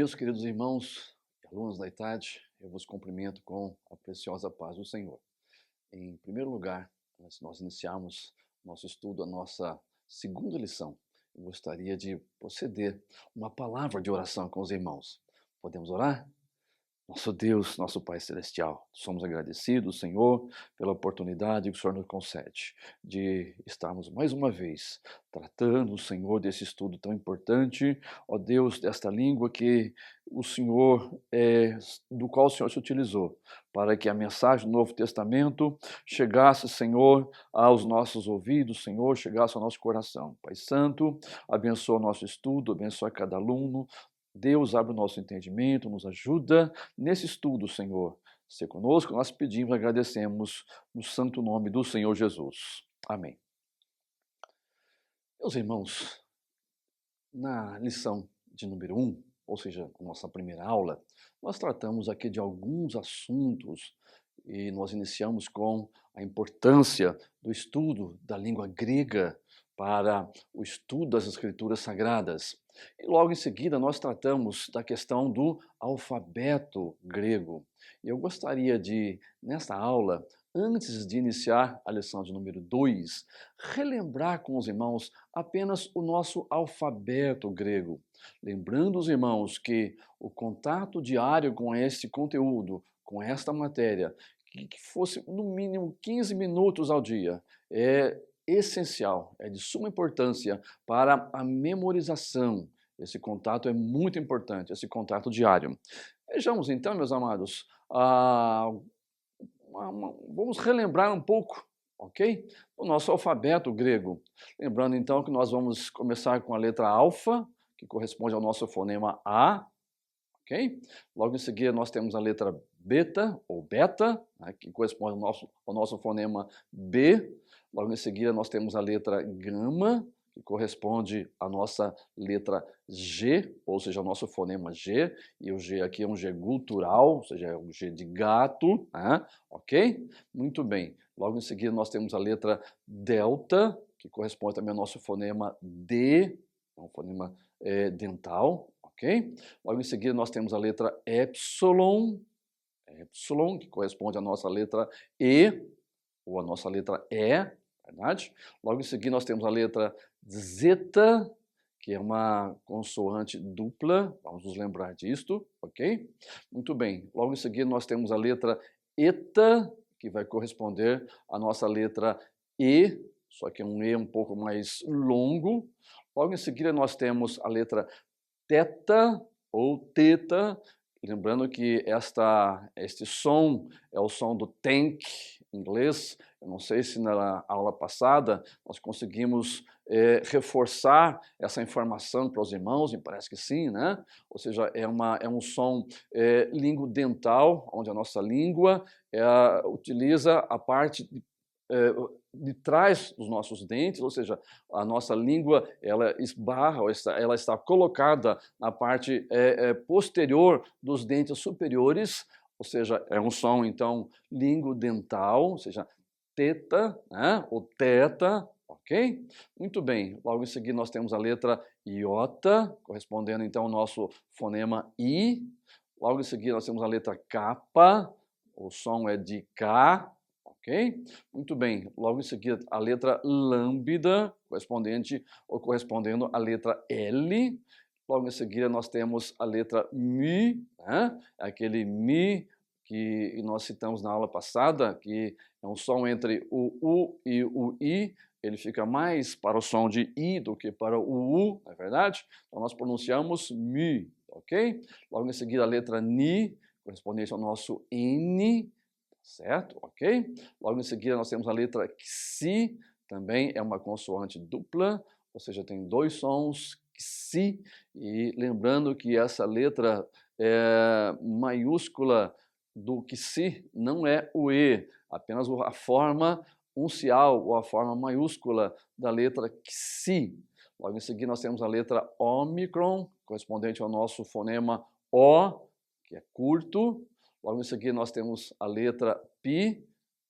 Meus queridos irmãos e alunos da ITAD, eu vos cumprimento com a preciosa paz do Senhor. Em primeiro lugar, antes de nós iniciarmos nosso estudo, a nossa segunda lição, eu gostaria de proceder uma palavra de oração com os irmãos. Podemos orar? Nosso Deus, nosso Pai Celestial, somos agradecidos, Senhor, pela oportunidade que o Senhor nos concede de estarmos mais uma vez tratando, Senhor, desse estudo tão importante, ó Deus, desta língua que o Senhor, do qual o Senhor se utilizou, para que a mensagem do Novo Testamento chegasse, Senhor, aos nossos ouvidos, Senhor, chegasse ao nosso coração. Pai Santo, abençoa o nosso estudo, abençoa cada aluno. Deus, abre o nosso entendimento, nos ajuda nesse estudo, Senhor. Se conosco, nós pedimos e agradecemos no santo nome do Senhor Jesus. Amém. Meus irmãos, na lição de número 1, ou seja, nossa primeira aula, nós tratamos aqui de alguns assuntos e nós iniciamos com a importância do estudo da língua grega para o estudo das Escrituras Sagradas. E logo em seguida nós tratamos da questão do alfabeto grego. E eu gostaria de, nesta aula, antes de iniciar a lição de número 2, relembrar com os irmãos apenas o nosso alfabeto grego. Lembrando os irmãos que o contato diário com este conteúdo, com esta matéria, que fosse no mínimo 15 minutos ao dia, é essencial, é de suma importância para a memorização. Esse contato é muito importante, esse contato diário. Vejamos então, meus amados, vamos relembrar um pouco, ok? O nosso alfabeto grego. Lembrando então que nós vamos começar com a letra alfa, que corresponde ao nosso fonema A, ok? Logo em seguida nós temos a letra beta, ou beta, né, que corresponde ao nosso fonema B. Logo em seguida nós temos a letra gama, que corresponde à nossa letra G, ou seja, ao nosso fonema G, e o G aqui é um G gutural, ou seja, é um G de gato, né? Ok? Muito bem. Logo em seguida nós temos a letra delta, que corresponde também ao nosso fonema D, é um fonema dental, ok? Logo em seguida nós temos a letra epsilon, que corresponde à nossa letra E, ou à nossa letra E, verdade? Logo em seguida nós temos a letra zeta, que é uma consoante dupla, vamos nos lembrar disto, ok? Muito bem. Logo em seguida nós temos a letra eta, que vai corresponder à nossa letra E, só que é um E um pouco mais longo. Logo em seguida nós temos a letra teta ou teta, lembrando que este som é o som do tank em inglês. Eu não sei se na aula passada nós conseguimos reforçar essa informação para os irmãos, me parece que sim, né? Ou seja, é um som linguodental, onde a nossa língua utiliza a parte de trás dos nossos dentes, ou seja, a nossa língua ela esbarra, ela está colocada na parte posterior dos dentes superiores, ou seja, é um som então linguodental, ou seja, teta, né, ou teta, ok? Muito bem. Logo em seguida nós temos a letra iota, correspondendo então ao nosso fonema I. Logo em seguida nós temos a letra kappa, o som é de K, ok? Muito bem. Logo em seguida a letra lambda, correspondente ou correspondendo à letra L. Logo em seguida nós temos a letra mi, né? Aquele mi que nós citamos na aula passada, que é um som entre o U e o I, ele fica mais para o som de I do que para o U, não é verdade? Então nós pronunciamos mi, ok? Logo em seguida a letra Ni, correspondente ao nosso N, certo? Ok? Logo em seguida nós temos a letra Xi, também é uma consoante dupla, ou seja, tem dois sons, Xi, e lembrando que essa letra maiúscula do Xi não é o E, apenas a forma uncial ou a forma maiúscula da letra Xi. Logo em seguida nós temos a letra Ômicron, correspondente ao nosso fonema O, que é curto. Logo em seguida nós temos a letra Pi,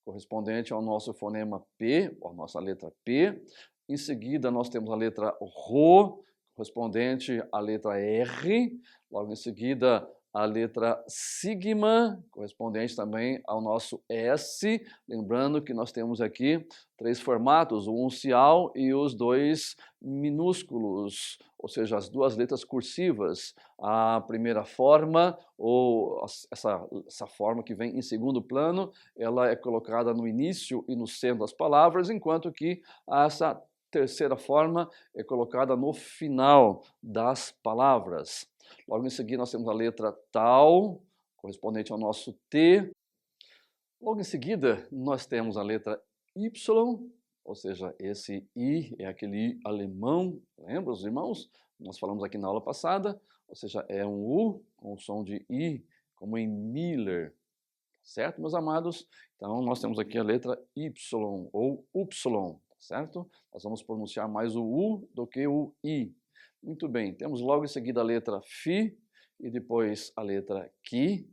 correspondente ao nosso fonema P, ou a nossa letra P. Em seguida nós temos a letra Rho, correspondente à letra R. Logo em seguida, a letra sigma, correspondente também ao nosso S. Lembrando que nós temos aqui 3 formatos, o uncial e os 2 minúsculos, ou seja, as 2 letras cursivas. A primeira forma, ou essa forma que vem em segundo plano, ela é colocada no início e no centro das palavras, enquanto que essa terceira forma é colocada no final das palavras. Logo em seguida, nós temos a letra tal, correspondente ao nosso T. Logo em seguida, nós temos a letra Y, ou seja, esse I é aquele I alemão, lembra os irmãos? Nós falamos aqui na aula passada, ou seja, é um U com o som de I, como em Miller, certo, meus amados? Então, nós temos aqui a letra Y ou Y, certo? Nós vamos pronunciar mais o U do que o I. Muito bem, temos logo em seguida a letra Fi e depois a letra Ki.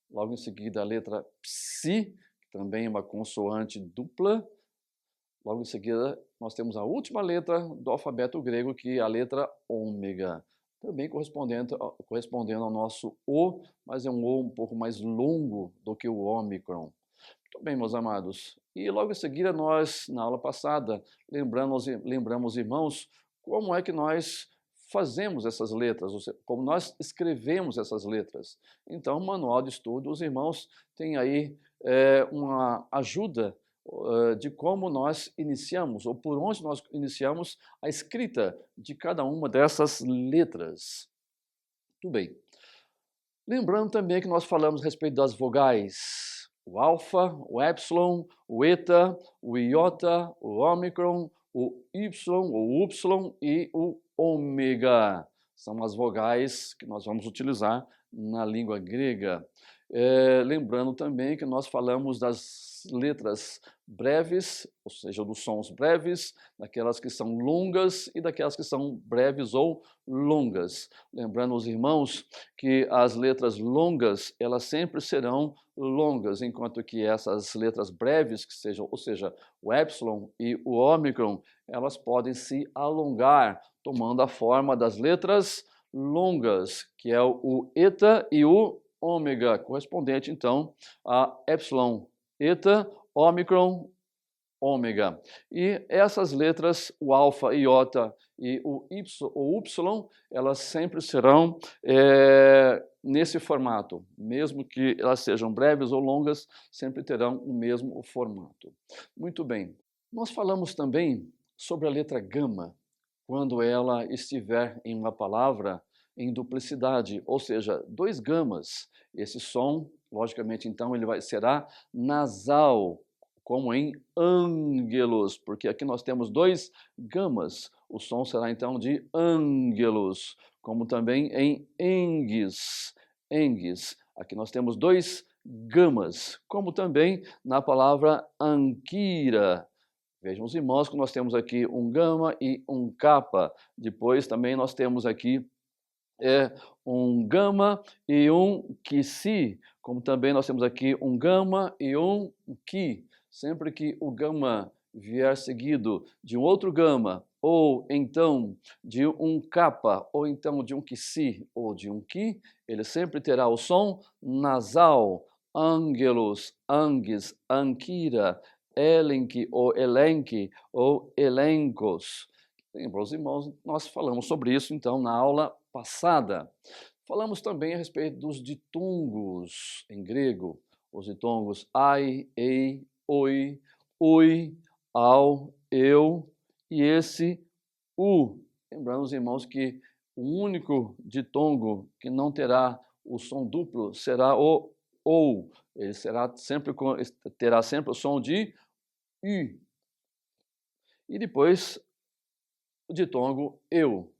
Logo em seguida a letra Psi, que também é uma consoante dupla. Logo em seguida nós temos a última letra do alfabeto grego, que é a letra ômega. Também correspondendo ao nosso O, mas é um O um pouco mais longo do que o ômicron. Muito bem, meus amados. E logo em seguida nós, na aula passada, lembramos, irmãos, como é que nós fazemos essas letras, ou seja, como nós escrevemos essas letras. Então, o manual de estudo, os irmãos têm aí uma ajuda de como nós iniciamos, ou por onde nós iniciamos a escrita de cada uma dessas letras. Muito bem. Lembrando também que nós falamos a respeito das vogais, o alfa, o epsilon, o eta, o iota, o ômicron, o y, o y e o ômega. São as vogais que nós vamos utilizar na língua grega. Lembrando também que nós falamos das letras breves, ou seja, dos sons breves, daquelas que são longas e daquelas que são breves ou longas. Lembrando os irmãos que as letras longas, elas sempre serão longas, enquanto que essas letras breves, que sejam, ou seja, o epsilon e o ômicron, elas podem se alongar, tomando a forma das letras longas, que é o eta e o ômega, correspondente então a epsilon, eta, ômicron, ômega. E essas letras, o alfa, iota e o y, elas sempre serão nesse formato. Mesmo que elas sejam breves ou longas, sempre terão o mesmo formato. Muito bem. Nós falamos também sobre a letra gama, quando ela estiver em uma palavra em duplicidade, ou seja, 2 gamas. Esse som, logicamente, então, será nasal, como em ângelos, porque aqui nós temos 2 gamas. O som será então de ângelos, como também em engues, engues. Aqui nós temos 2 gamas, como também na palavra anquira. Vejam os irmãos que nós temos aqui um gama e um kappa. Depois também nós temos aqui um gama e um qui, como também nós temos aqui um gama e um qui. Sempre que o gama vier seguido de um outro gama, ou então de um kappa, ou então de um qui, ou de um qui, ele sempre terá o som nasal, ângelos, angues, anquira, elenque ou elenque ou elencos. Lembra, os irmãos, nós falamos sobre isso então na aula passada. Falamos também a respeito dos ditongos em grego, os ditongos ai, ei, oi, ui, au, eu e esse u. Lembrando os irmãos que o único ditongo que não terá o som duplo será o ou. Ele terá sempre o som de u. E depois o ditongo eu.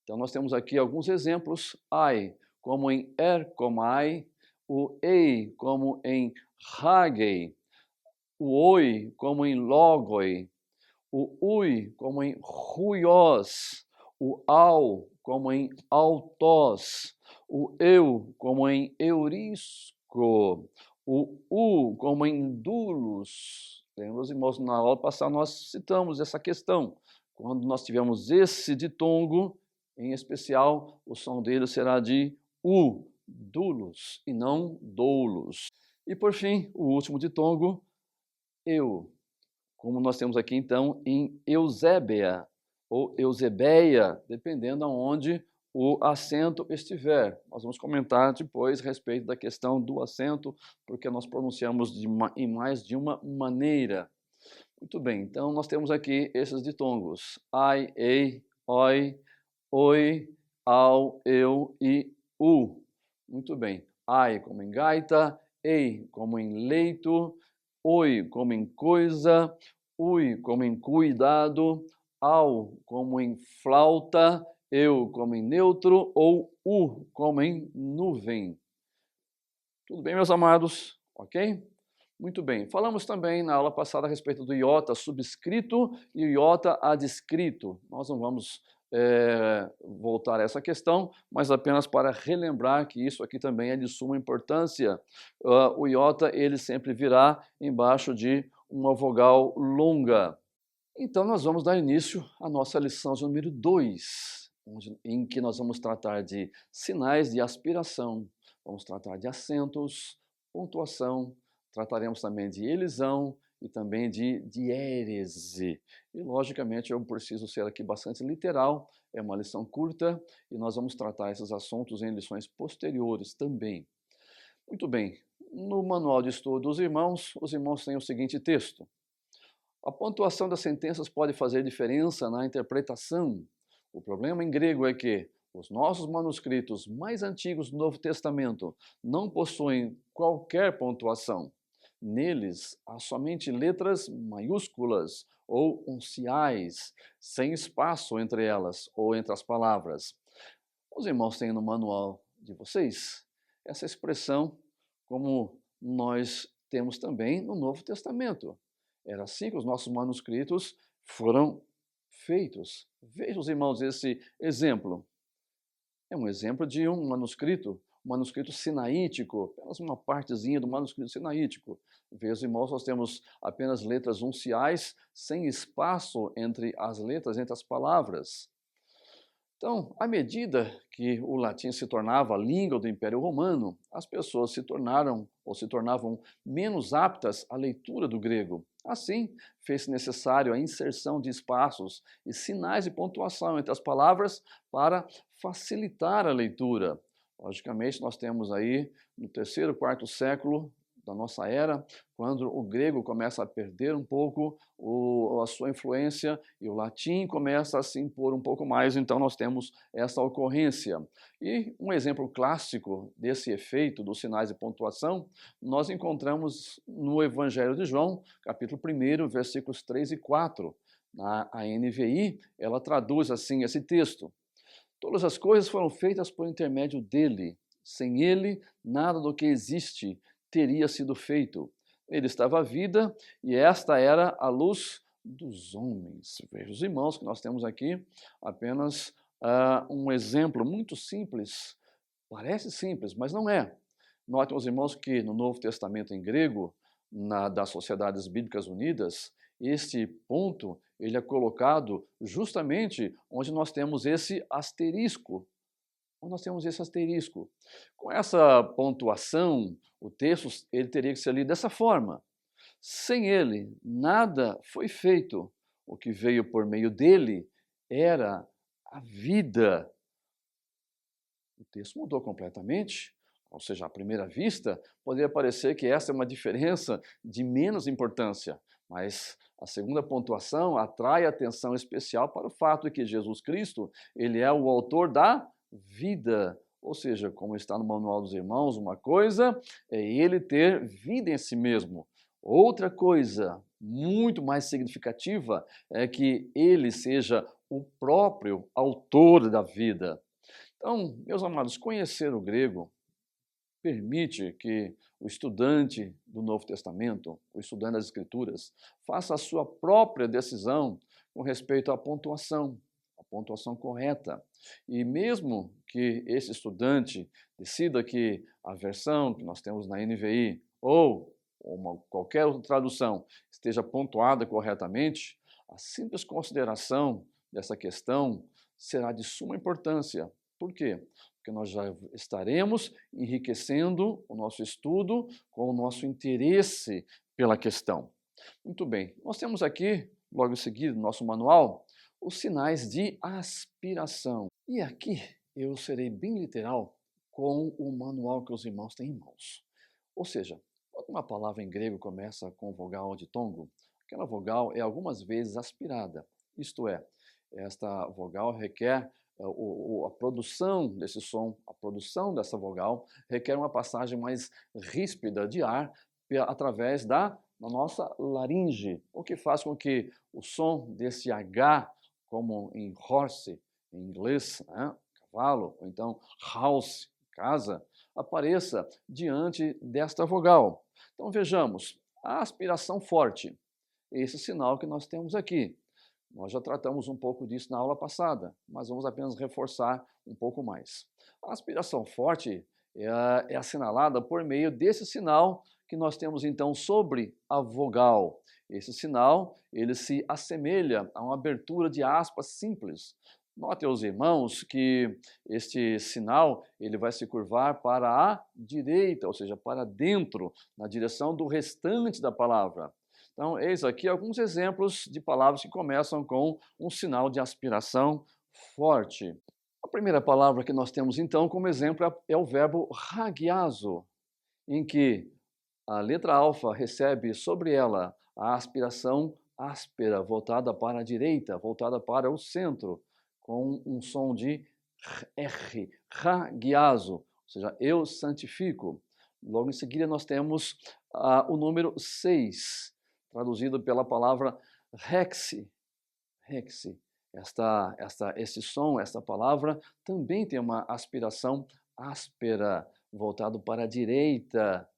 Então nós temos aqui alguns exemplos. Ai, como em erkomai, o ei, como em hagei, o oi, como em logoi, o ui, como em ruios, o au, como em autós, o eu, como em eurisco, o u, como em dulos. Lembra, os irmãos, na aula passada nós citamos essa questão. Quando nós tivermos esse ditongo, em especial, o som dele será de U, dulos, e não doulos. E por fim, o último ditongo, eu, como nós temos aqui então em Eusébia ou Eusebeia, dependendo aonde o acento estiver. Nós vamos comentar depois a respeito da questão do acento, porque nós pronunciamos em mais de uma maneira. Muito bem, então nós temos aqui esses ditongos: ai, ei, oi, oi, ao, eu e u. Muito bem, ai como em gaita, ei como em leito, oi como em coisa, ui como em cuidado, ao como em flauta, eu como em neutro ou u como em nuvem. Tudo bem, meus amados? Ok? Muito bem. Falamos também na aula passada a respeito do iota subscrito e o iota adscrito. Nós não vamos voltar a essa questão, mas apenas para relembrar que isso aqui também é de suma importância. O iota ele sempre virá embaixo de uma vogal longa. Então nós vamos dar início à nossa lição de número 2, em que nós vamos tratar de sinais de aspiração, vamos tratar de acentos, pontuação, trataremos também de elisão e também de diérese. E logicamente eu preciso ser aqui bastante literal, é uma lição curta e nós vamos tratar esses assuntos em lições posteriores também. Muito bem, no manual de estudo dos irmãos, os irmãos têm o seguinte texto: a pontuação das sentenças pode fazer diferença na interpretação. O problema em grego é que os nossos manuscritos mais antigos do Novo Testamento não possuem qualquer pontuação. Neles há somente letras maiúsculas ou unciais, sem espaço entre elas ou entre as palavras. Os irmãos têm no manual de vocês essa expressão, como nós temos também no Novo Testamento. Era assim que os nossos manuscritos foram feitos. Vejam, os irmãos, esse exemplo. É um exemplo de um manuscrito sinaítico, apenas uma partezinha do manuscrito sinaítico. Vejam, irmãos, nós temos apenas letras unciais, sem espaço entre as letras, entre as palavras. Então, à medida que o latim se tornava a língua do Império Romano, as pessoas se tornavam menos aptas à leitura do grego. Assim, fez-se necessário a inserção de espaços e sinais de pontuação entre as palavras para facilitar a leitura. Logicamente, nós temos aí no terceiro, quarto século da nossa era, quando o grego começa a perder um pouco a sua influência e o latim começa a se impor um pouco mais, então nós temos essa ocorrência. E um exemplo clássico desse efeito dos sinais de pontuação, nós encontramos no Evangelho de João, capítulo 1, versículos 3 e 4. A NVI, ela traduz assim esse texto: todas as coisas foram feitas por intermédio dele. Sem ele, nada do que existe teria sido feito. Ele estava a vida e esta era a luz dos homens. Veja, os irmãos, que nós temos aqui apenas um exemplo muito simples. Parece simples, mas não é. Notem, os irmãos, que no Novo Testamento em grego, das Sociedades Bíblicas Unidas, este ponto ele é colocado justamente onde nós temos esse asterisco. Com essa pontuação, o texto ele teria que ser lido dessa forma: sem ele, nada foi feito. O que veio por meio dele era a vida. O texto mudou completamente. Ou seja, à primeira vista, poderia parecer que essa é uma diferença de menos importância, mas a segunda pontuação atrai atenção especial para o fato de que Jesus Cristo, ele é o autor da vida. Ou seja, como está no manual dos irmãos, uma coisa é ele ter vida em si mesmo. Outra coisa muito mais significativa é que ele seja o próprio autor da vida. Então, meus amados, conhecer o grego permite que o estudante do Novo Testamento, o estudante das Escrituras, faça a sua própria decisão com respeito à pontuação, a pontuação correta. E mesmo que esse estudante decida que a versão que nós temos na NVI ou qualquer outra tradução esteja pontuada corretamente, a simples consideração dessa questão será de suma importância. Por quê? porque nós já estaremos enriquecendo o nosso estudo com o nosso interesse pela questão. Muito bem, nós temos aqui, logo em seguida, no nosso manual, os sinais de aspiração. E aqui eu serei bem literal com o manual que os irmãos têm em mãos. Ou seja, quando uma palavra em grego começa com vogal ditongo, aquela vogal é algumas vezes aspirada, isto é, esta vogal requer a produção desse som, a produção dessa vogal requer uma passagem mais ríspida de ar através da nossa laringe, o que faz com que o som desse H, como em horse, em inglês, né, cavalo, ou então house, casa, apareça diante desta vogal. Então vejamos, a aspiração forte, esse sinal que nós temos aqui. Nós já tratamos um pouco disso na aula passada, mas vamos apenas reforçar um pouco mais. A aspiração forte é assinalada por meio desse sinal que nós temos então sobre a vogal. Esse sinal, ele se assemelha a uma abertura de aspas simples. Notem os irmãos que este sinal ele vai se curvar para a direita, ou seja, para dentro, na direção do restante da palavra. Então, eis aqui alguns exemplos de palavras que começam com um sinal de aspiração forte. A primeira palavra que nós temos, então, como exemplo é o verbo hagiazo, em que a letra alfa recebe sobre ela a aspiração áspera, voltada para a direita, voltada para o centro, com um som de R, hagiazo, ou seja, eu santifico. Logo em seguida nós temos o número 6, traduzido pela palavra hexi. Hexi. Esse som, esta palavra, também tem uma aspiração áspera, voltado para a direita,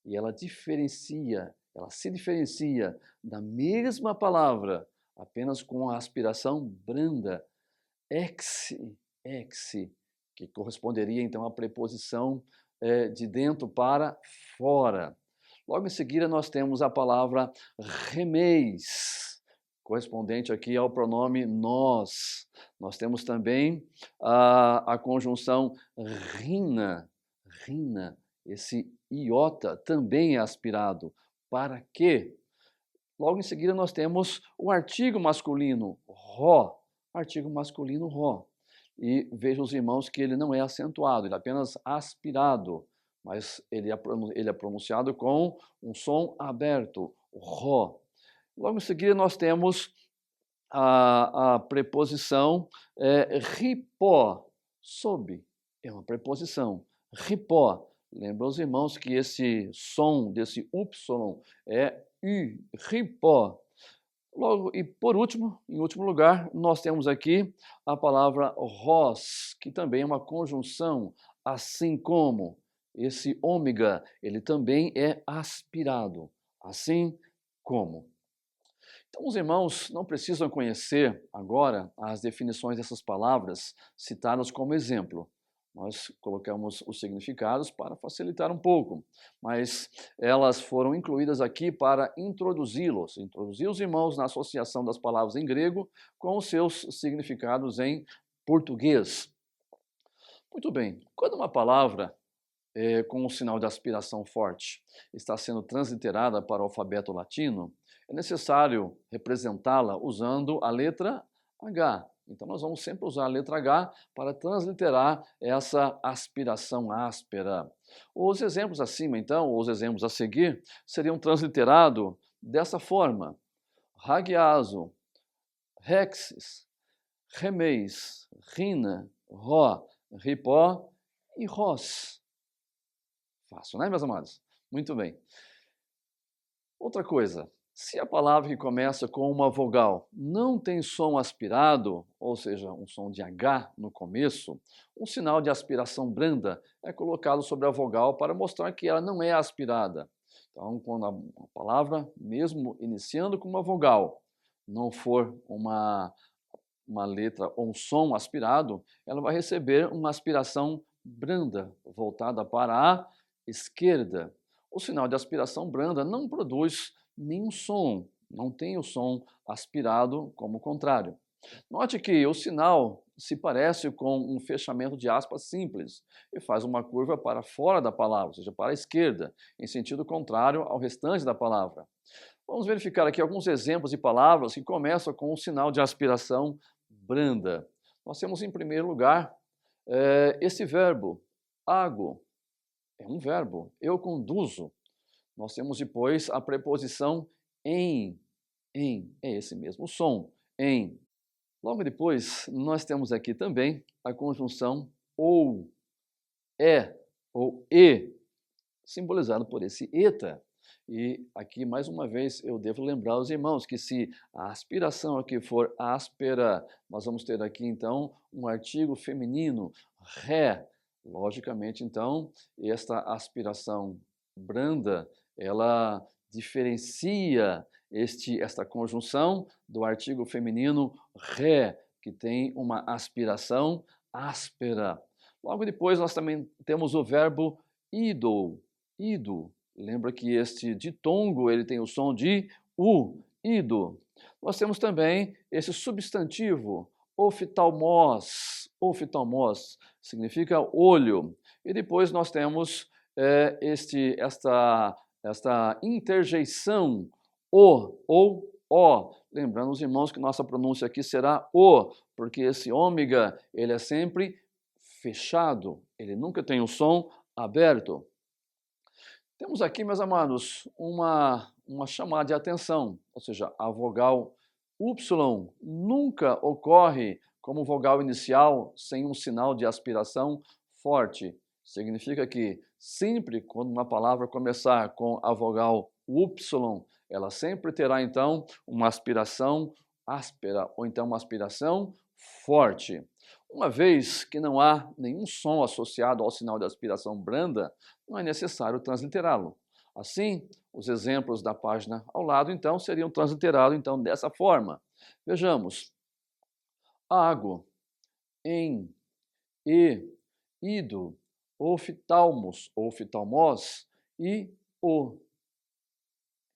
e ela se diferencia da mesma palavra, apenas com a aspiração branda, exi, que corresponderia então à preposição de dentro para fora. Logo em seguida nós temos a palavra remeis, correspondente aqui ao pronome nós. Nós temos também a conjunção rina, esse iota também é aspirado. Para quê? Logo em seguida nós temos o artigo masculino ró, E vejam os irmãos que ele não é acentuado, ele é apenas aspirado, mas ele é pronunciado com um som aberto, ró. Logo em seguida nós temos a preposição ripó, sob, é uma preposição, ripó. Lembra os irmãos que esse som desse Y é U, ripó. Logo, e por último, em último lugar, nós temos aqui a palavra ros, que também é uma conjunção, assim como. Esse ômega, ele também é aspirado, assim como. Então, os irmãos não precisam conhecer agora as definições dessas palavras citadas como exemplo. Nós colocamos os significados para facilitar um pouco, mas elas foram incluídas aqui para introduzir os irmãos na associação das palavras em grego com os seus significados em português. Muito bem, quando uma palavra com um sinal de aspiração forte está sendo transliterada para o alfabeto latino, é necessário representá-la usando a letra H. Então, nós vamos sempre usar a letra H para transliterar essa aspiração áspera. Os exemplos acima, então, ou os exemplos a seguir, seriam transliterados dessa forma. Hagiazo, hexis, remeis, rina, ró, ripó e ros. Fácil, né, meus amados? Muito bem. Outra coisa, se a palavra que começa com uma vogal não tem som aspirado, ou seja, um som de H no começo, um sinal de aspiração branda é colocado sobre a vogal para mostrar que ela não é aspirada. Então, quando a palavra, mesmo iniciando com uma vogal, não for uma letra ou um som aspirado, ela vai receber uma aspiração branda, voltada para a esquerda. O sinal de aspiração branda não produz nenhum som, não tem o som aspirado como o contrário. Note que o sinal se parece com um fechamento de aspas simples e faz uma curva para fora da palavra, ou seja, para a esquerda, em sentido contrário ao restante da palavra. Vamos verificar aqui alguns exemplos de palavras que começam com um sinal de aspiração branda. Nós temos, em primeiro lugar, esse verbo, ágo, é um verbo, eu conduzo. Nós temos depois a preposição em, é esse mesmo som, em. Logo depois, nós temos aqui também a conjunção ou, é ou e, simbolizado por esse eta. E aqui, mais uma vez, eu devo lembrar aos irmãos que se a aspiração aqui for áspera, nós vamos ter aqui, então, um artigo feminino, ré. Logicamente, então, esta aspiração branda, ela diferencia esta conjunção do artigo feminino ré, que tem uma aspiração áspera. Logo depois, nós também temos o verbo ido, ido. Lembra que este ditongo ele tem o som de U, ido. Nós temos também esse substantivo, oftalmos, oftalmos, significa olho. E depois nós temos esta interjeição, o ou ó. Lembrando os irmãos que nossa pronúncia aqui será o, porque esse ômega ele é sempre fechado, ele nunca tem o som aberto. Temos aqui, meus amados, uma chamada de atenção, ou seja, a vogal Y nunca ocorre como vogal inicial sem um sinal de aspiração forte. Significa que sempre quando uma palavra começar com a vogal Y, ela sempre terá então uma aspiração áspera ou então uma aspiração forte. Uma vez que não há nenhum som associado ao sinal de aspiração branda, não é necessário transliterá-lo. Assim, os exemplos da página ao lado, então, seriam transliterados então, dessa forma. Vejamos. Ágo, em, e, ido, oftalmos, oftalmos e o.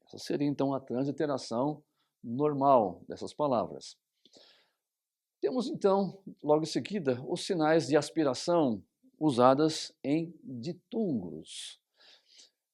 Essa seria, então, a transliteração normal dessas palavras. Temos, então, logo em seguida, os sinais de aspiração usadas em ditongos.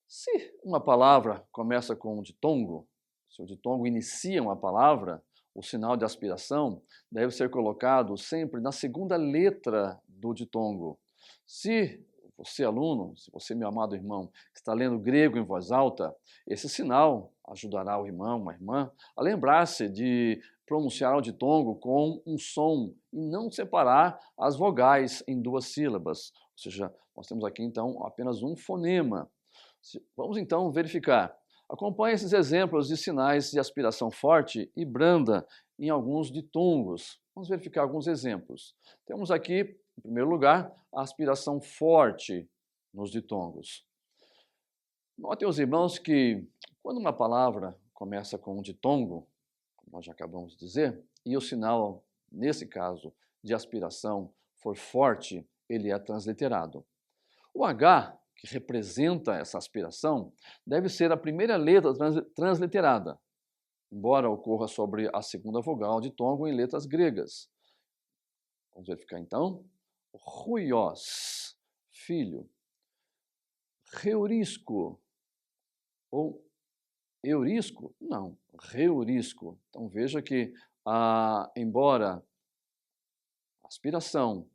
Se uma palavra começa com um ditongo, se o ditongo inicia uma palavra, o sinal de aspiração deve ser colocado sempre na segunda letra do ditongo. Se você, aluno, se você, meu amado irmão, está lendo grego em voz alta, esse sinal ajudará o irmão, a irmã, a lembrar-se de pronunciar o ditongo com um som e não separar as vogais em duas sílabas. Ou seja, nós temos aqui, então, apenas um fonema. Vamos, então, verificar. Acompanhe esses exemplos de sinais de aspiração forte e branda em alguns ditongos. Vamos verificar alguns exemplos. Temos aqui, em primeiro lugar, a aspiração forte nos ditongos. Notem, os irmãos, que quando uma palavra começa com um ditongo, como nós já acabamos de dizer, e o sinal, nesse caso, de aspiração for forte, ele é transliterado. O H, que representa essa aspiração, deve ser a primeira letra transliterada, embora ocorra sobre a segunda vogal de ditongo em letras gregas. Vamos verificar então. Ruios, filho. Reurisco, ou eurisco? Não, reurisco. Então veja que, embora a aspiração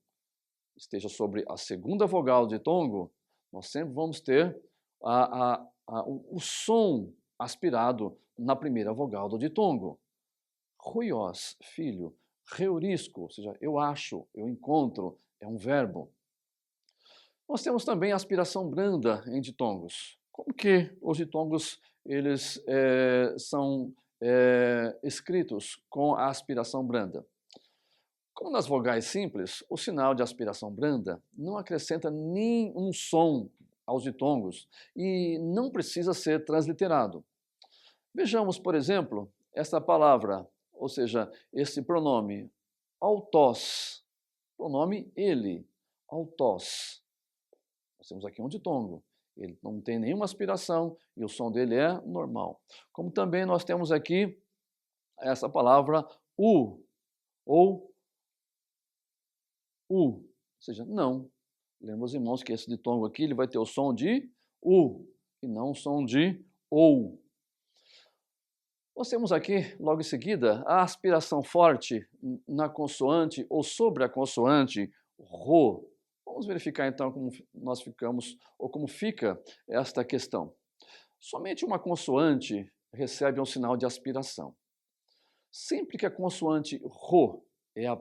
esteja sobre a segunda vogal de ditongo, nós sempre vamos ter o som aspirado na primeira vogal do ditongo. Ruios, filho. Reurisco, ou seja, eu acho, eu encontro, é um verbo. Nós temos também a aspiração branda em ditongos. Como que os ditongos eles são escritos com a aspiração branda? Como nas vogais simples, o sinal de aspiração branda não acrescenta nenhum som aos ditongos e não precisa ser transliterado. Vejamos, por exemplo, esta palavra, ou seja, esse pronome autós, pronome ele, autós. Nós temos aqui um ditongo, ele não tem nenhuma aspiração e o som dele é normal. Como também nós temos aqui essa palavra ou U. Ou seja, não. Lembra os irmãos que esse ditongo aqui ele vai ter o som de U e não o som de OU. Nós temos aqui, logo em seguida, a aspiração forte na consoante ou sobre a consoante RO. Vamos verificar então como nós ficamos, ou como fica esta questão. Somente uma consoante recebe um sinal de aspiração. Sempre que a consoante RO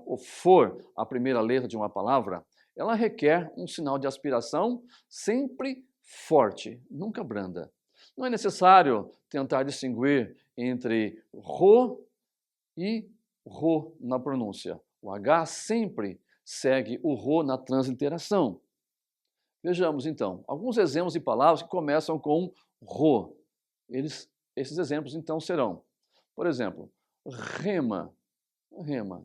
ou for a primeira letra de uma palavra, ela requer um sinal de aspiração sempre forte, nunca branda. Não é necessário tentar distinguir entre RO e RO na pronúncia. O H sempre segue o RO na transliteração. Vejamos, então, alguns exemplos de palavras que começam com RO. Esses exemplos, então, serão, por exemplo, rema. Rema.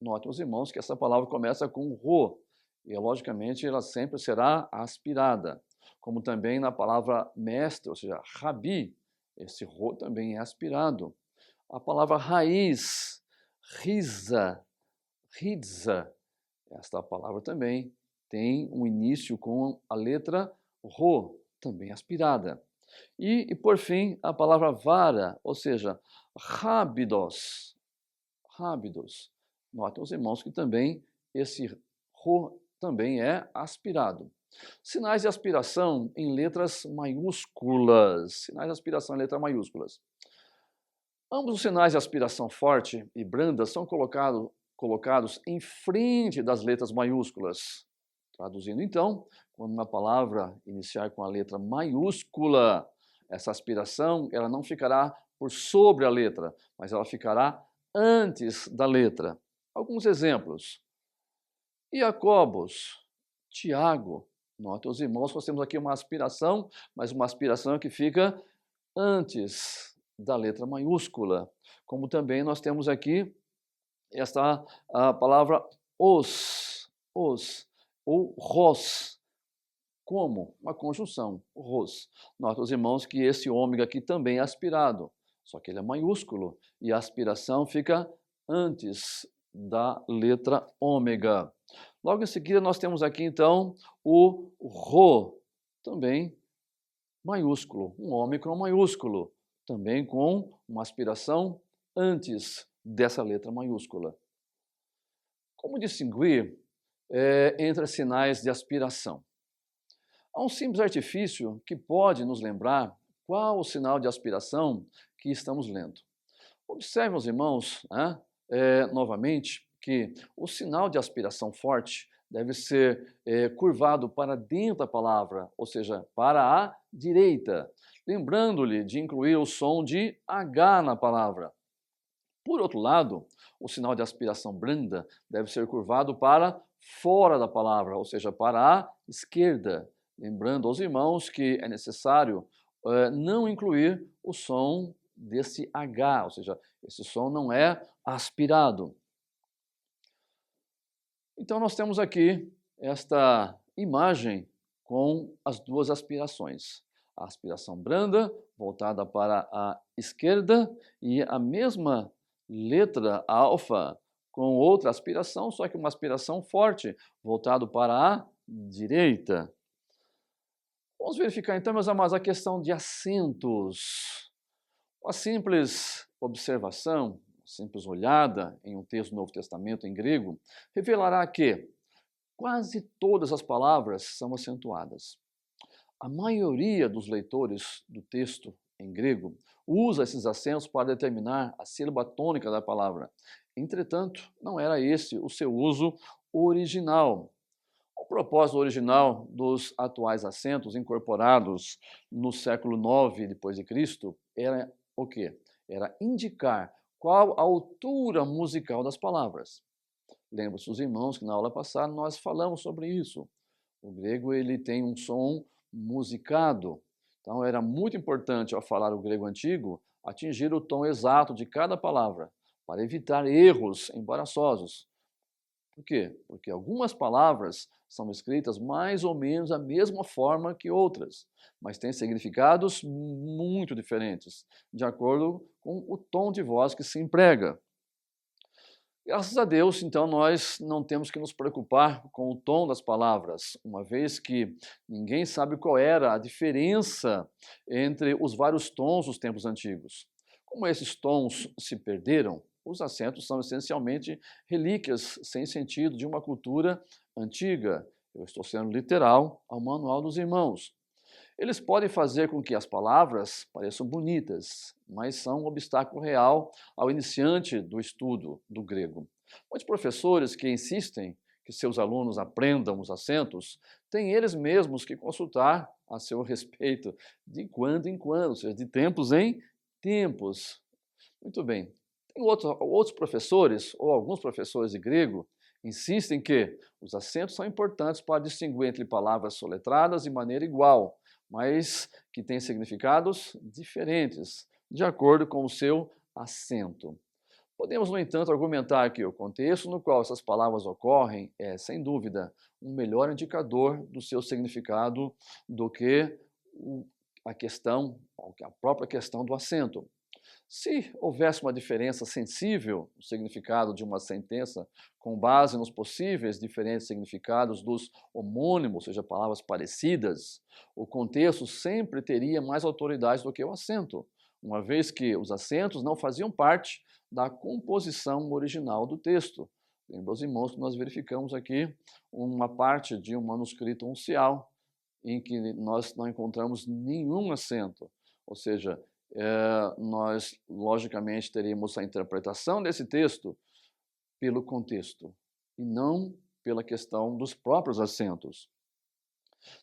Notem os irmãos que essa palavra começa com RO. E, logicamente, ela sempre será aspirada. Como também na palavra mestre, ou seja, rabi, esse RO também é aspirado. A palavra raiz, risa, ridza, esta palavra também tem um início com a letra RO, também aspirada. E por fim, a palavra vara, ou seja, rábidos, rábidos. Notem os irmãos que também esse RO também é aspirado. Sinais de aspiração em letras maiúsculas. Sinais de aspiração em letras maiúsculas. Ambos os sinais de aspiração forte e branda são colocados em frente das letras maiúsculas. Traduzindo então, quando uma palavra iniciar com a letra maiúscula, essa aspiração ela não ficará por sobre a letra, mas ela ficará antes da letra. Alguns exemplos. Iacobos, Tiago. Notem os irmãos, nós temos aqui uma aspiração, mas uma aspiração que fica antes da letra maiúscula. Como também nós temos aqui a palavra os, ou ros, como uma conjunção, ros. Notem os irmãos que esse ômega aqui também é aspirado, só que ele é maiúsculo e a aspiração fica antes da letra ômega. Logo em seguida, nós temos aqui, então, o Rho, também maiúsculo, um ômicron maiúsculo, também com uma aspiração antes dessa letra maiúscula. Como distinguir entre sinais de aspiração? Há um simples artifício que pode nos lembrar qual o sinal de aspiração que estamos lendo. Observem, os irmãos, novamente, que o sinal de aspiração forte deve ser curvado para dentro da palavra, ou seja, para a direita, lembrando-lhe de incluir o som de H na palavra. Por outro lado, o sinal de aspiração branda deve ser curvado para fora da palavra, ou seja, para a esquerda, lembrando aos irmãos que é necessário não incluir o som desse H, ou seja, esse som não é aspirado. Então, nós temos aqui esta imagem com as duas aspirações. A aspiração branda, voltada para a esquerda, e a mesma letra alfa com outra aspiração, só que uma aspiração forte, voltado para a direita. Vamos verificar então, meus amados, a questão de acentos. Uma simples observação, simples olhada em um texto do Novo Testamento em grego, revelará que quase todas as palavras são acentuadas. A maioria dos leitores do texto em grego usa esses acentos para determinar a sílaba tônica da palavra. Entretanto, não era esse o seu uso original. O propósito original dos atuais acentos incorporados no século IX d.C. era o quê? Era indicar qual a altura musical das palavras. Lembra-se os irmãos que na aula passada nós falamos sobre isso. O grego ele tem um som musicado. Então era muito importante ao falar o grego antigo atingir o tom exato de cada palavra para evitar erros embaraçosos. Por quê? Porque algumas palavras são escritas mais ou menos da mesma forma que outras, mas têm significados muito diferentes, de acordo com o tom de voz que se emprega. Graças a Deus, então, nós não temos que nos preocupar com o tom das palavras, uma vez que ninguém sabe qual era a diferença entre os vários tons dos tempos antigos. Como esses tons se perderam, os acentos são essencialmente relíquias sem sentido de uma cultura antiga. Eu estou sendo literal ao Manual dos Irmãos. Eles podem fazer com que as palavras pareçam bonitas, mas são um obstáculo real ao iniciante do estudo do grego. Muitos professores que insistem que seus alunos aprendam os acentos têm eles mesmos que consultar a seu respeito de quando em quando, ou seja, de tempos em tempos. Muito bem. Tem outros professores, ou alguns professores de grego, insistem que os acentos são importantes para distinguir entre palavras soletradas de maneira igual, mas que têm significados diferentes, de acordo com o seu acento. Podemos, no entanto, argumentar que o contexto no qual essas palavras ocorrem é, sem dúvida, um melhor indicador do seu significado do que a própria questão do acento. Se houvesse uma diferença sensível no significado de uma sentença com base nos possíveis diferentes significados dos homônimos, ou seja, palavras parecidas, o contexto sempre teria mais autoridade do que o acento, uma vez que os acentos não faziam parte da composição original do texto. Lembra os irmãos que nós verificamos aqui uma parte de um manuscrito uncial em que nós não encontramos nenhum acento, ou seja, nós, logicamente, teríamos a interpretação desse texto pelo contexto e não pela questão dos próprios acentos.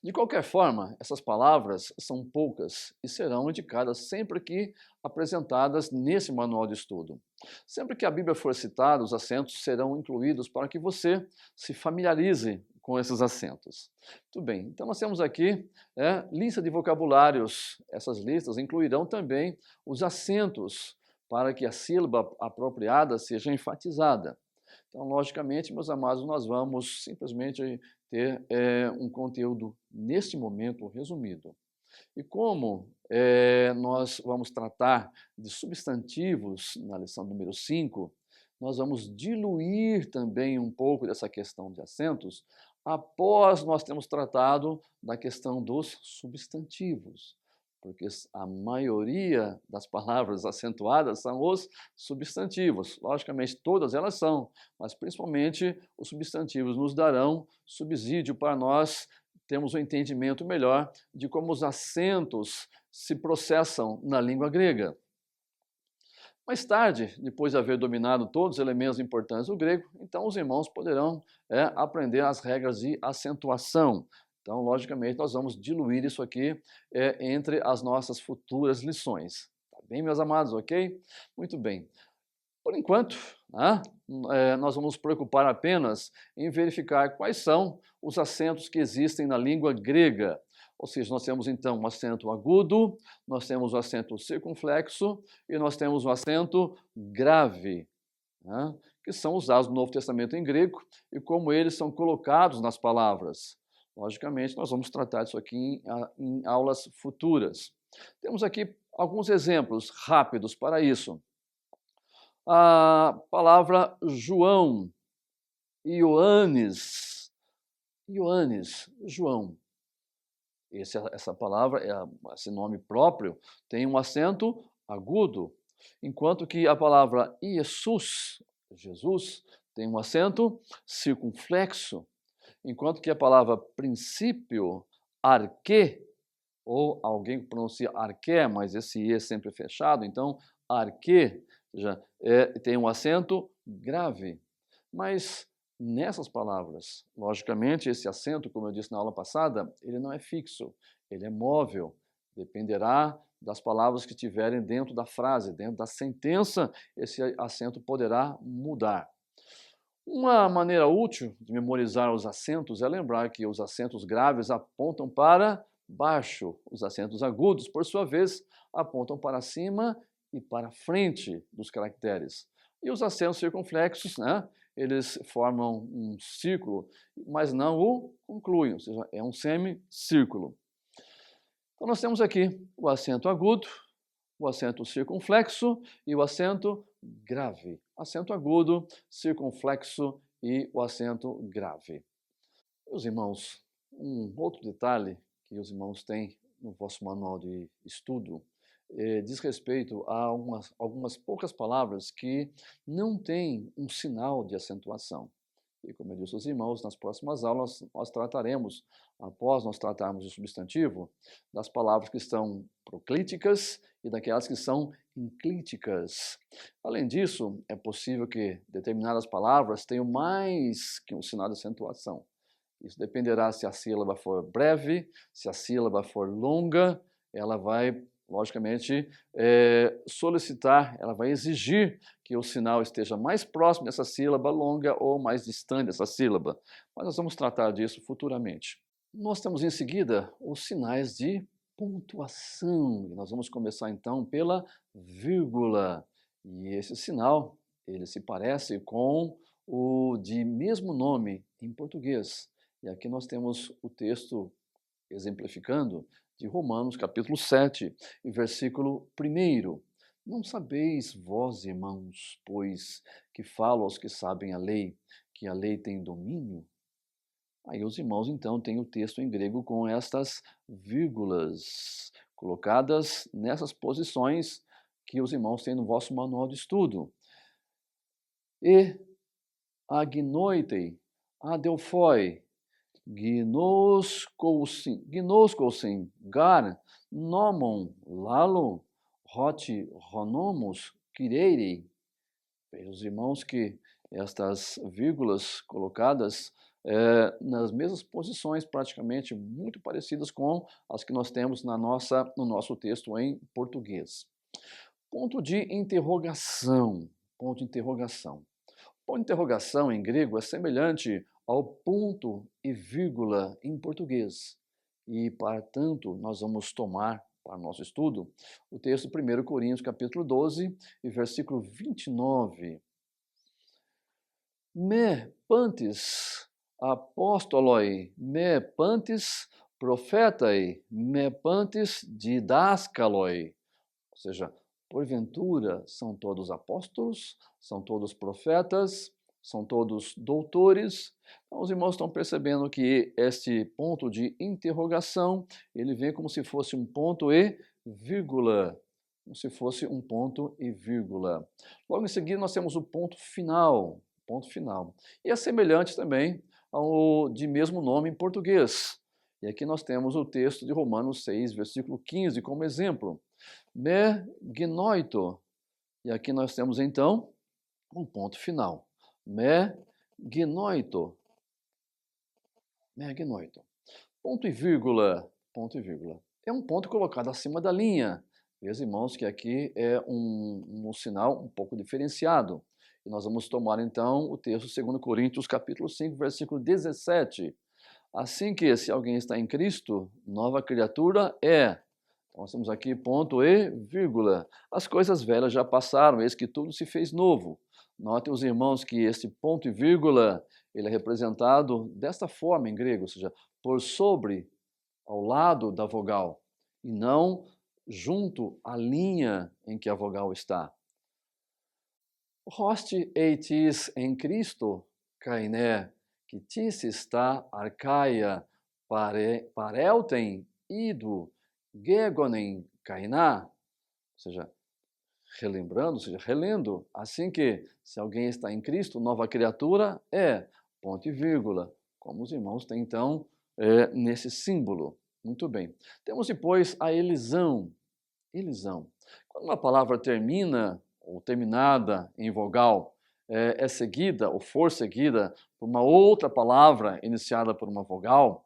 De qualquer forma, essas palavras são poucas e serão indicadas sempre que apresentadas nesse manual de estudo. Sempre que a Bíblia for citada, os acentos serão incluídos para que você se familiarize com esses acentos. Muito bem, então nós temos aqui lista de vocabulários. Essas listas incluirão também os acentos para que a sílaba apropriada seja enfatizada. Então, logicamente, meus amados, nós vamos simplesmente ter um conteúdo, neste momento, resumido. E como nós vamos tratar de substantivos na lição número 5, nós vamos diluir também um pouco dessa questão de acentos após nós termos tratado da questão dos substantivos, porque a maioria das palavras acentuadas são os substantivos. Logicamente, todas elas são, mas principalmente os substantivos nos darão subsídio para nós termos um entendimento melhor de como os acentos se processam na língua grega. Mais tarde, depois de haver dominado todos os elementos importantes do grego, então os irmãos poderão aprender as regras de acentuação. Então, logicamente, nós vamos diluir isso aqui entre as nossas futuras lições. Tá bem, meus amados, ok? Muito bem. Por enquanto, nós vamos nos preocupar apenas em verificar quais são os acentos que existem na língua grega. Ou seja, nós temos então um acento agudo, nós temos o acento circunflexo e nós temos o acento grave, que são usados no Novo Testamento em grego e como eles são colocados nas palavras. Logicamente, nós vamos tratar disso aqui em aulas futuras. Temos aqui alguns exemplos rápidos para isso. A palavra João, Ioannes, João. Essa palavra, esse nome próprio, tem um acento agudo, enquanto que a palavra Jesus, tem um acento circunflexo, enquanto que a palavra princípio, arquê, ou alguém pronuncia arqué, mas esse E é sempre fechado, então arquê, já tem um acento grave. Mas nessas palavras, logicamente, esse acento, como eu disse na aula passada, ele não é fixo, ele é móvel, dependerá das palavras que estiverem dentro da frase, dentro da sentença, esse acento poderá mudar. Uma maneira útil de memorizar os acentos é lembrar que os acentos graves apontam para baixo, os acentos agudos, por sua vez, apontam para cima e para frente dos caracteres. E os acentos circunflexos, eles formam um círculo, mas não o concluem, ou seja, é um semicírculo. Então nós temos aqui o acento agudo, o acento circunflexo e o acento grave. Acento agudo, circunflexo e o acento grave. Meus irmãos, um outro detalhe que os irmãos têm no vosso manual de estudo diz respeito a algumas poucas palavras que não têm um sinal de acentuação. E como eu disse aos irmãos, nas próximas aulas nós trataremos, após nós tratarmos o substantivo, das palavras que estão proclíticas e daquelas que são enclíticas. Além disso, é possível que determinadas palavras tenham mais que um sinal de acentuação. Isso dependerá se a sílaba for breve, se a sílaba for longa, ela vai, logicamente, solicitar, ela vai exigir que o sinal esteja mais próximo dessa sílaba longa ou mais distante dessa sílaba. Mas nós vamos tratar disso futuramente. Nós temos em seguida os sinais de pontuação. E nós vamos começar então pela vírgula. E esse sinal, ele se parece com o de mesmo nome em português. E aqui nós temos o texto exemplificando de Romanos, capítulo 7, e versículo 1. Não sabeis vós, irmãos, pois, que falo aos que sabem a lei, que a lei tem domínio? Aí os irmãos, então, têm o texto em grego com estas vírgulas, colocadas nessas posições que os irmãos têm no vosso manual de estudo. E agnoitei, adelphoi, gnoskousin, gar, nomon, lalo, hoti, ronomos, kireirei. Vejam os irmãos que estas vírgulas colocadas nas mesmas posições, praticamente muito parecidas com as que nós temos no nosso texto em português. Ponto de interrogação. Ponto de interrogação. Ponto de interrogação em grego é semelhante ao ponto e vírgula em português. E, portanto, nós vamos tomar para o nosso estudo o texto de 1 Coríntios, capítulo 12, e versículo 29. Me pantes apostoloi, me pantes profetai, me pantes didascaloi. Ou seja, porventura são todos apóstolos, são todos profetas, são todos doutores. Então, os irmãos estão percebendo que este ponto de interrogação, ele vem como se fosse um ponto e vírgula, como se fosse um ponto e vírgula. Logo em seguida, nós temos o ponto final, E é semelhante também ao de mesmo nome em português. E aqui nós temos o texto de Romanos 6, versículo 15, como exemplo. Me gnoito. E aqui nós temos, então, um ponto final. Me gnoito. Me gnoito. Ponto e vírgula. Ponto e vírgula. É um ponto colocado acima da linha. Veja, irmãos, que aqui é um sinal um pouco diferenciado. E nós vamos tomar, então, o texto 2 Coríntios, capítulo 5, versículo 17. Assim que, se alguém está em Cristo, nova criatura é. Então, nós temos aqui ponto e vírgula. As coisas velhas já passaram, eis que tudo se fez novo. Notem os irmãos que este ponto e vírgula, ele é representado desta forma em grego, ou seja, por sobre, ao lado da vogal, e não junto à linha em que a vogal está. Hosti eitis em Cristo, kainé, que tis está arcaia, parelten, ido, gegonen, kainá, ou seja, relembrando, ou seja, relendo, assim que, se alguém está em Cristo, nova criatura é, ponto e vírgula, como os irmãos têm, então, nesse símbolo. Muito bem. Temos depois a elisão. Elisão. Quando uma palavra termina, ou terminada em vogal, é seguida, ou for seguida, por uma outra palavra iniciada por uma vogal,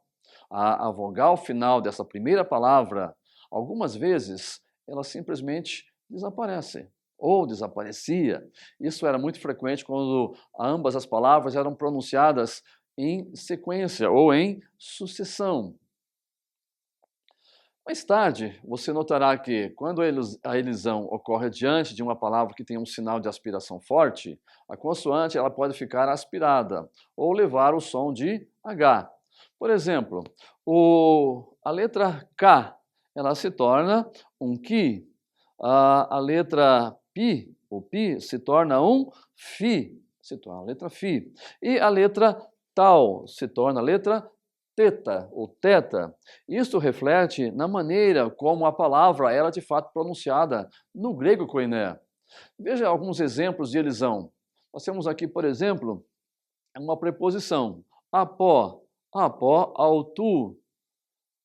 a vogal final dessa primeira palavra, algumas vezes, ela simplesmente desaparece, ou desaparecia. Isso era muito frequente quando ambas as palavras eram pronunciadas em sequência ou em sucessão. Mais tarde, você notará que quando a elisão ocorre diante de uma palavra que tem um sinal de aspiração forte, a consoante ela pode ficar aspirada ou levar o som de H. Por exemplo, a letra K ela se torna um Ki. A letra pi, o pi, se torna um fi, se torna a letra fi. E a letra tal se torna a letra teta, ou teta. Isso reflete na maneira como a palavra era de fato pronunciada no grego koiné. Veja alguns exemplos de elisão. Nós temos aqui, por exemplo, uma preposição, apó, apó ao tu.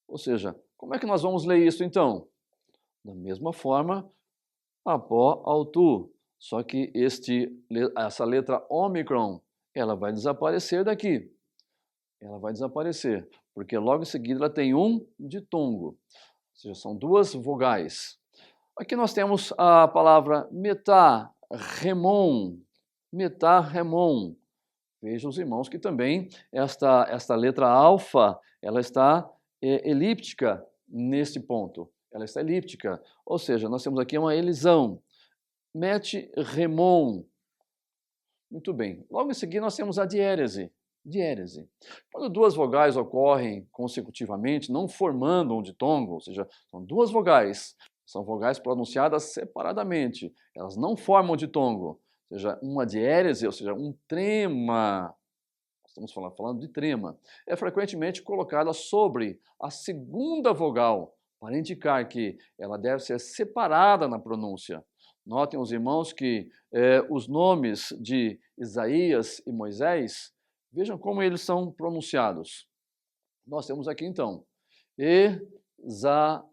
Ou seja, como é que nós vamos ler isso então? Da mesma forma, apó ao tu. Só que essa letra ômicron, ela vai desaparecer daqui. Ela vai desaparecer, porque logo em seguida ela tem um ditongo. Ou seja, são duas vogais. Aqui nós temos a palavra metarremon. Metarremon. Veja os irmãos que também esta letra alfa, ela está elíptica neste ponto. Ela está elíptica, ou seja, nós temos aqui uma elisão. Mete remon. Muito bem. Logo em seguida nós temos a diérese. Diérese. Quando duas vogais ocorrem consecutivamente, não formando um ditongo, ou seja, são duas vogais, são vogais pronunciadas separadamente, elas não formam ditongo, ou seja, uma diérese, ou seja, um trema, estamos falando de trema, é frequentemente colocada sobre a segunda vogal, para indicar que ela deve ser separada na pronúncia. Notem os irmãos que os nomes de Isaías e Moisés, vejam como eles são pronunciados. Nós temos aqui então, Esaías.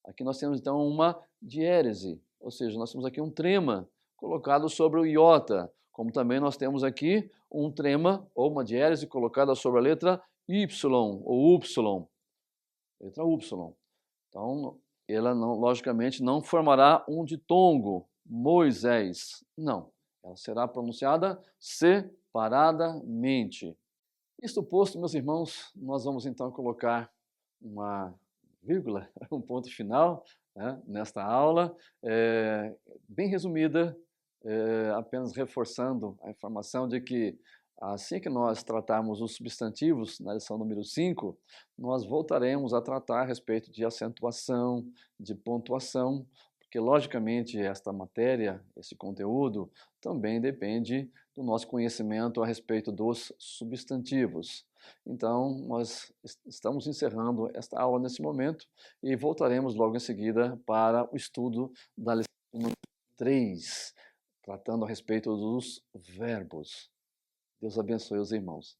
Aqui nós temos então uma diérese, ou seja, nós temos aqui um trema colocado sobre o iota, como também nós temos aqui um trema ou uma diérese colocada sobre a letra Y ou Y. Letra Y. Então, ela logicamente não formará um ditongo, Moisés. Não, ela será pronunciada separadamente. Isto posto, meus irmãos, nós vamos então colocar uma vírgula, um ponto final, né, nesta aula, bem resumida, apenas reforçando a informação de que assim que nós tratarmos os substantivos na lição número 5, nós voltaremos a tratar a respeito de acentuação, de pontuação, porque logicamente esta matéria, esse conteúdo, também depende do nosso conhecimento a respeito dos substantivos. Então, nós estamos encerrando esta aula nesse momento e voltaremos logo em seguida para o estudo da lição número 3, tratando a respeito dos verbos. Deus abençoe os irmãos.